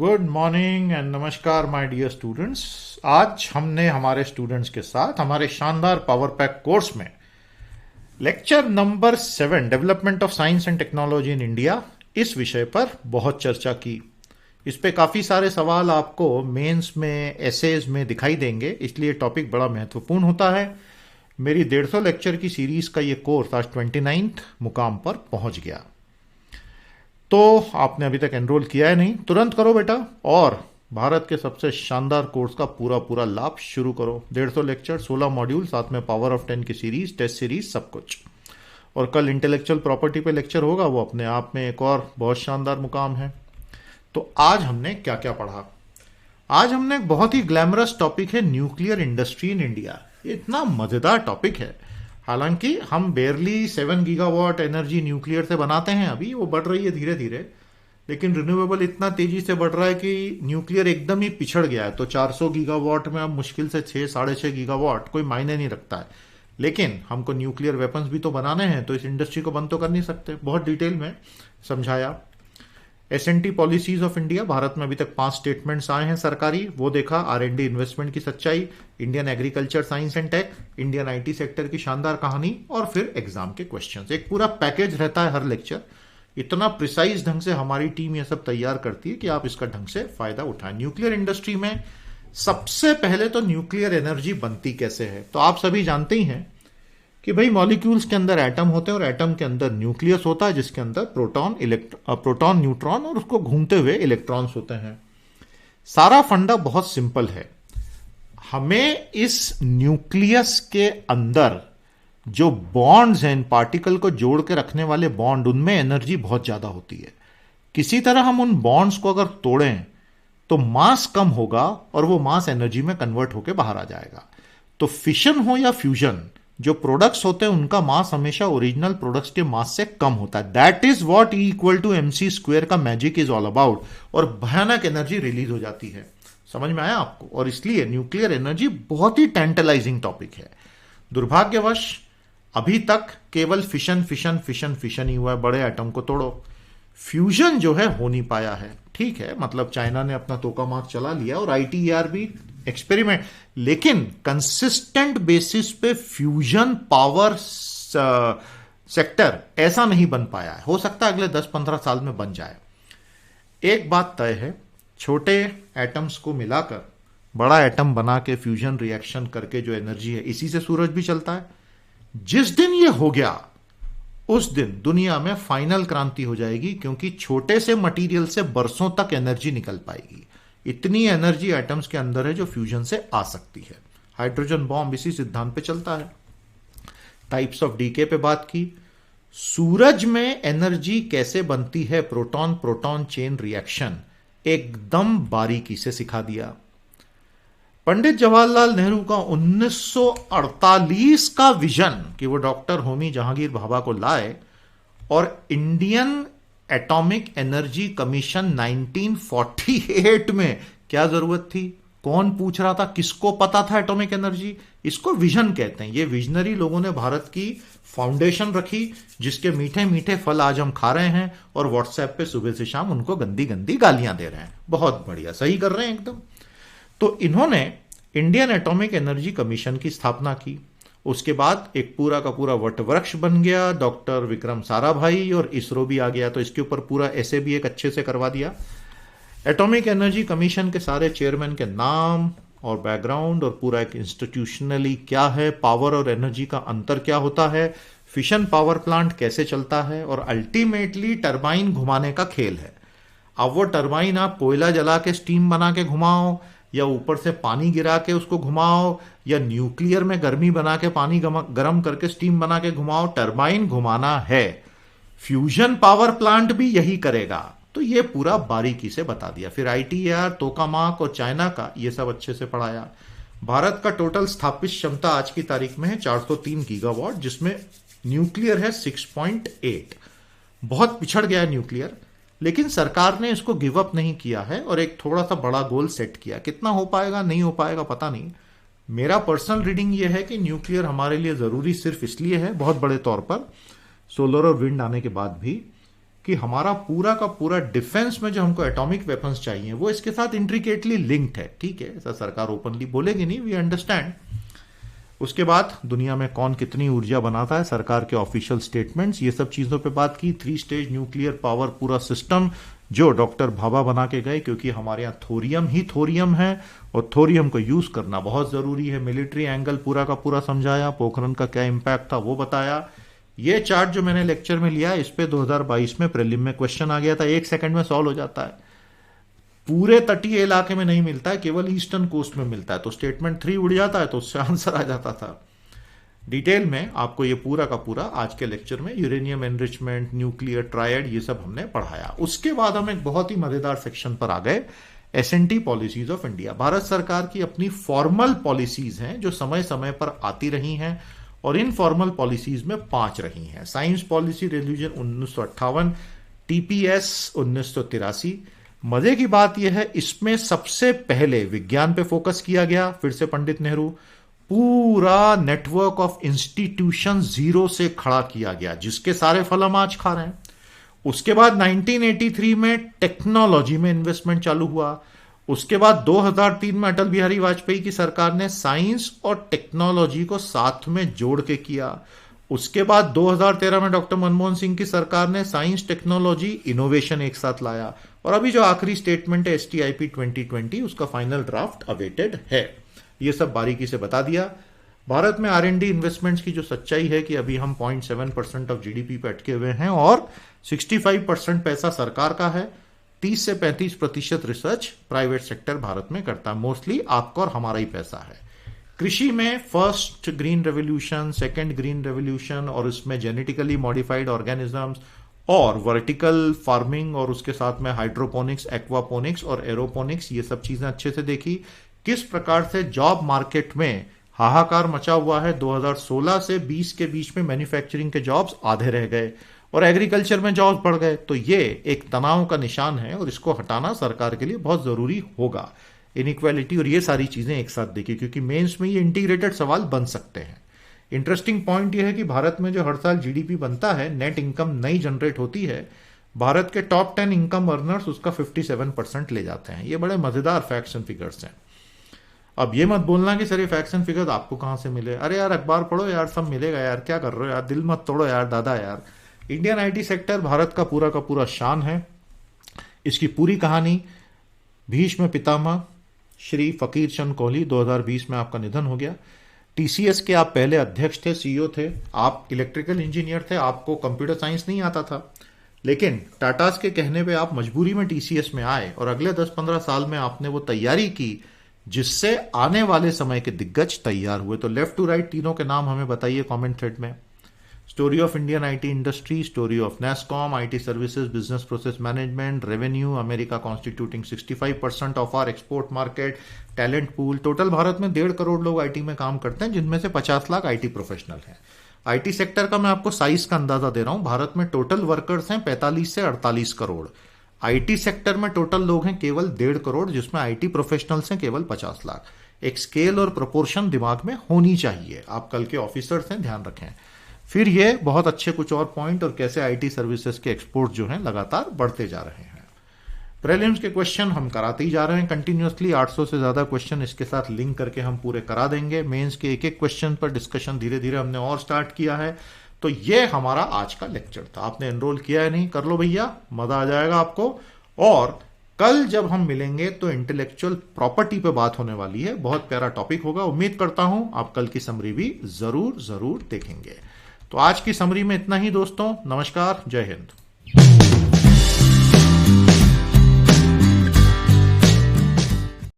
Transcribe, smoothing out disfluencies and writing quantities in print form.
Good morning and नमस्कार my dear students. आज हमने हमारे स्टूडेंट्स के साथ हमारे शानदार पावर पैक कोर्स में lecture number 7 development of science and technology in India इस विषय पर बहुत चर्चा की। इस पे काफ़ी सारे सवाल आपको मेंस में एसेज में दिखाई देंगे, इसलिए टॉपिक बड़ा महत्वपूर्ण होता है। मेरी 150 लेक्चर की सीरीज का ये कोर्स आज 29th मुकाम पर पहुंच गया। तो आपने अभी तक एनरोल किया है नहीं, तुरंत करो बेटा और भारत के सबसे शानदार कोर्स का पूरा पूरा लाभ शुरू करो। 150 लेक्चर, 16 मॉड्यूल, साथ में पावर ऑफ 10 की सीरीज, टेस्ट सीरीज, सब कुछ। और कल इंटेलेक्चुअल प्रॉपर्टी पे लेक्चर होगा, वो अपने आप में एक और बहुत शानदार मुकाम है। तो आज हमने क्या क्या पढ़ा? आज हमने एक बहुत ही ग्लैमरस टॉपिक है न्यूक्लियर इंडस्ट्री इन इंडिया। ये इतना मजेदार टॉपिक है। हालांकि हम बेरली 7 गीगावाट एनर्जी न्यूक्लियर से बनाते हैं, अभी वो बढ़ रही है धीरे धीरे, लेकिन रिन्यूएबल इतना तेजी से बढ़ रहा है कि न्यूक्लियर एकदम ही पिछड़ गया है। तो 400 गीगावाट में अब मुश्किल से 6-6.5 गीगावाट कोई मायने नहीं रखता है। लेकिन हमको न्यूक्लियर वेपन्स भी तो बनाने हैं, तो इस इंडस्ट्री को बंद तो कर नहीं सकते। बहुत डिटेल में समझाया। S&T policies of India, Bharat में अभी तक 5 स्टेटमेंट्स आए हैं सरकारी, वो देखा। R&D इन्वेस्टमेंट की सच्चाई, Indian agriculture science and tech, Indian IT sector की शानदार कहानी, और फिर एग्जाम के क्वेश्चंस। एक पूरा पैकेज रहता है हर लेक्चर। इतना प्रिसाइज ढंग से हमारी टीम ये सब तैयार करती है कि आप इसका ढंग से फायदा उठाएं। न्यूक्लियर इंडस्ट्री में सबसे पहले तो न्यूक्लियर एनर्जी बनती कैसे है, तो आप सभी जानते ही हैं कि भाई मॉलिक्यूल्स के अंदर एटम होते हैं और एटम के अंदर न्यूक्लियस होता है, जिसके अंदर प्रोटॉन, न्यूट्रॉन और उसको घूमते हुए इलेक्ट्रॉन्स होते हैं। सारा फंडा बहुत सिंपल है। हमें इस न्यूक्लियस के अंदर जो बॉन्ड्स हैं, इन पार्टिकल को जोड़ के रखने वाले बॉन्ड, उनमें एनर्जी बहुत ज्यादा होती है। किसी तरह हम उन बॉन्ड्स को अगर तोड़ें तो मास कम होगा और वो मास एनर्जी में कन्वर्ट होकर बाहर आ जाएगा। तो फिशन हो या फ्यूजन, जो प्रोडक्ट्स होते हैं उनका मास हमेशा ओरिजिनल प्रोडक्ट्स के मास से कम होता है। दैट इज व्हाट E=mc² का मैजिक इज ऑल अबाउट। और भयानक एनर्जी रिलीज हो जाती है। समझ में आया आपको? और इसलिए न्यूक्लियर एनर्जी बहुत ही टेंटलाइजिंग टॉपिक है। दुर्भाग्यवश अभी तक केवल फिशन फिशन फिशन फिशन ही हुआ है। बड़े एटम को तोड़ो, फ्यूजन जो है हो नहीं पाया है। ठीक है, मतलब चाइना ने अपना तोकामाक चला लिया और ITER भी एक्सपेरिमेंट, लेकिन कंसिस्टेंट बेसिस पे फ्यूजन पावर सेक्टर ऐसा नहीं बन पाया है। हो सकता है अगले 10-15 साल में बन जाए। एक बात तय है, छोटे एटम्स को मिलाकर बड़ा एटम बना के फ्यूजन रिएक्शन करके जो एनर्जी है, इसी से सूरज भी चलता है। जिस दिन ये हो गया उस दिन दुनिया में फाइनल क्रांति हो जाएगी, क्योंकि छोटे से मटेरियल से बरसों तक एनर्जी निकल पाएगी। इतनी एनर्जी एटम्स के अंदर है जो फ्यूजन से आ सकती है। हाइड्रोजन बॉम्ब इसी सिद्धांत पे चलता है। टाइप्स ऑफ डीके पे बात की। सूरज में एनर्जी कैसे बनती है, प्रोटॉन प्रोटॉन चेन रिएक्शन एकदम बारीकी से सिखा दिया। पंडित जवाहरलाल नेहरू का 1948 का विजन कि वो डॉक्टर होमी जहांगीर भाभा को लाए, और इंडियन एटॉमिक एनर्जी कमीशन 1948 में क्या जरूरत थी? कौन पूछ रहा था? किसको पता था एटॉमिक एनर्जी? इसको विजन कहते हैं। ये विजनरी लोगों ने भारत की फाउंडेशन रखी, जिसके मीठे मीठे फल आज हम खा रहे हैं और व्हाट्सएप पे सुबह से शाम उनको गंदी गंदी गालियां दे रहे हैं। बहुत बढ़िया, सही कर रहे हैं एकदम। तो इन्होंने इंडियन एटॉमिक एनर्जी कमीशन की स्थापना की। उसके बाद एक पूरा का पूरा वटवृक्ष बन गया, डॉक्टर विक्रम साराभाई, और इसरो भी आ गया। तो इसके ऊपर पूरा ऐसे भी एक अच्छे से करवा दिया। एटॉमिक एनर्जी कमीशन के सारे चेयरमैन के नाम और बैकग्राउंड, और पूरा एक इंस्टीट्यूशनली क्या है, पावर और एनर्जी का अंतर क्या होता है, फिशन पावर प्लांट कैसे चलता है, और अल्टीमेटली टरबाइन घुमाने का खेल है। अब वो टरबाइन आप कोयला जला के स्टीम बना के घुमाओ, या ऊपर से पानी गिरा के उसको घुमाओ, या न्यूक्लियर में गर्मी बना के पानी गर्म करके स्टीम बना के घुमाओ, टरबाइन घुमाना है। फ्यूजन पावर प्लांट भी यही करेगा। तो ये पूरा बारीकी से बता दिया। फिर ITER, तोकामाक और चाइना का ये सब अच्छे से पढ़ाया। भारत का टोटल स्थापित क्षमता आज की तारीख में है 403 गीगावाट, जिसमें न्यूक्लियर है 6.8। बहुत पिछड़ गया है न्यूक्लियर, लेकिन सरकार ने इसको गिव अप नहीं किया है और एक थोड़ा सा बड़ा गोल सेट किया। कितना हो पाएगा नहीं हो पाएगा पता नहीं। मेरा पर्सनल रीडिंग ये है कि न्यूक्लियर हमारे लिए जरूरी सिर्फ इसलिए है, बहुत बड़े तौर पर, सोलर और विंड आने के बाद भी, कि हमारा पूरा का पूरा डिफेंस में जो हमको एटॉमिक वेपन्स चाहिए वो इसके साथ इंट्रिकेटली लिंक्ड है। ठीक है, ऐसा सरकार ओपनली बोलेगी नहीं, वी अंडरस्टैंड। उसके बाद दुनिया में कौन कितनी ऊर्जा बनाता है, सरकार के ऑफिशियल स्टेटमेंट्स, ये सब चीजों पे बात की। 3 स्टेज न्यूक्लियर पावर पूरा सिस्टम जो डॉक्टर भाभा बना के गए, क्योंकि हमारे यहाँ थोरियम ही थोरियम है और थोरियम को यूज करना बहुत जरूरी है। मिलिट्री एंगल पूरा का पूरा समझाया, पोखरण का क्या इंपैक्ट था वो बताया। ये चार्ट जो मैंने लेक्चर में लिया इस पे 2022 में प्रीलिम में क्वेश्चन आ गया था, 1 सेकंड में सॉल्व हो जाता है। पूरे तटीय इलाके में नहीं मिलता है, केवल ईस्टर्न कोस्ट में मिलता है। तो स्टेटमेंट 3 उड़ जाता है तो उससे आंसर आ जाता था। डिटेल में आपको ये पूरा का पूरा आज के लेक्चर में यूरेनियम एनरिचमेंट, न्यूक्लियर ट्रायड, ये सब हमने पढ़ाया। उसके बाद हम एक बहुत ही मजेदार सेक्शन पर आ गए, S&T policies of India. Bharat सरकार की अपनी फॉर्मल पॉलिसीज हैं जो समय समय पर आती रही हैं और इन फॉर्मल पॉलिसीज में 5 रही हैं। Science policy religion 1958, TPS 1983। मजे की बात यह है इसमें सबसे पहले विज्ञान पे फोकस किया गया, फिर से पंडित नेहरू। पूरा नेटवर्क ऑफ इंस्टीट्यूशन जीरो से खड़ा किया गया जिसके सारे फल हम आज खा रहे हैं। उसके बाद 1983 में टेक्नोलॉजी में इन्वेस्टमेंट चालू हुआ। उसके बाद 2003 में अटल बिहारी वाजपेयी की सरकार ने साइंस और टेक्नोलॉजी को साथ में जोड़ के किया। उसके बाद 2013 में डॉक्टर मनमोहन सिंह की सरकार ने साइंस, टेक्नोलॉजी, इनोवेशन एक साथ लाया। और अभी जो आखिरी स्टेटमेंट है STIP 2020, उसका फाइनल ड्राफ्ट अवेटेड है। ये सब बारीकी से बता दिया। भारत में R&D इन्वेस्टमेंट्स की जो सच्चाई है कि अभी हम 0.7% ऑफ GDP पे अटके हुए हैं और 65% पैसा सरकार का है, 30 से 35% रिसर्च प्राइवेट सेक्टर भारत में करता है। मोस्टली आपका और हमारा ही पैसा है। कृषि में first green revolution, second green revolution और इसमें जेनेटिकली मॉडिफाइड ऑर्गेनिजम्स और वर्टिकल फार्मिंग और उसके साथ में हाइड्रोपोनिक्स, एक्वापोनिक्स और एरोपोनिक्स, ये सब चीजें अच्छे से देखी। किस प्रकार से जॉब मार्केट में हाहाकार मचा हुआ है। 2016 से 20 के बीच में मैन्युफैक्चरिंग के जॉब्स आधे रह गए और एग्रीकल्चर में जॉब्स बढ़ गए। तो ये एक तनाव का निशान है और इसको हटाना सरकार के लिए बहुत जरूरी होगा। इनइक्वालिटी और ये सारी चीजें एक साथ देखिए क्योंकि मेंस में ये इंटीग्रेटेड सवाल बन सकते हैं। इंटरेस्टिंग पॉइंट ये है कि भारत में जो हर साल GDP बनता है, नेट इनकम नई जनरेट होती है, भारत के टॉप 10 इनकम अर्नर्स उसका 57% ले जाते हैं। ये बड़े मजेदार फैक्ट्स एंड फिगर्स हैं। अब ये मत बोलना कि सर ये फैक्ट्स एंड फिगर्स आपको कहां से मिले। अरे यार अखबार पढ़ो यार, सब मिलेगा यार, क्या कर रहे हो यार, दिल मत तोड़ो यार दादा यार। इंडियन IT सेक्टर भारत का पूरा शान है। इसकी पूरी कहानी, भीष्म पितामह श्री फकीर चंद कोहली, 2020 में आपका निधन हो गया। TCS के आप पहले अध्यक्ष थे, CEO थे, आप इलेक्ट्रिकल इंजीनियर थे, आपको कंप्यूटर साइंस नहीं आता था, लेकिन टाटास के कहने पे आप मजबूरी में TCS में आए और अगले 10-15 साल में आपने वो तैयारी की जिससे आने वाले समय के दिग्गज तैयार हुए। तो लेफ्ट टू राइट तीनों के नाम हमें बताइए कमेंट थ्रेड में। Story of Indian IT industry, story of NASSCOM, IT services, business process management, revenue, America constituting 65% of our export market, talent pool. Total Bharat में 1.5 करोड़ लोग IT में काम करते हैं जिनमें से 50 लाख IT प्रोफेशनल हैं। IT सेक्टर का मैं आपको साइज का अंदाजा दे रहा हूं। भारत में टोटल वर्कर्स हैं 45 से 48 करोड़। IT सेक्टर में टोटल लोग हैं केवल 1.5 करोड़, जिसमें IT प्रोफेशनल्स हैं केवल 50 लाख। एक स्केल और प्रोपोर्शन दिमाग में होनी चाहिए। आप कल के ऑफिसर्स हैं, ध्यान रखें। फिर ये बहुत अच्छे कुछ और पॉइंट और कैसे IT सर्विसेज के एक्सपोर्ट जो हैं लगातार बढ़ते जा रहे हैं। प्रीलिम्स के क्वेश्चन हम कराते ही जा रहे हैं कंटिन्यूअसली। 800 से ज्यादा क्वेश्चन इसके साथ लिंक करके हम पूरे करा देंगे। मेंस के एक क्वेश्चन पर डिस्कशन धीरे धीरे हमने और स्टार्ट किया है। तो ये हमारा आज का लेक्चर था। आपने एनरोल किया है नहीं, कर लो भैया, मजा आ जाएगा आपको। और कल जब हम मिलेंगे तो इंटेलेक्चुअल प्रॉपर्टी पे बात होने वाली है। बहुत प्यारा टॉपिक होगा। उम्मीद करता हूं आप कल की समरी भी जरूर देखेंगे। तो आज की समरी में इतना ही दोस्तों। नमस्कार, जय हिंद।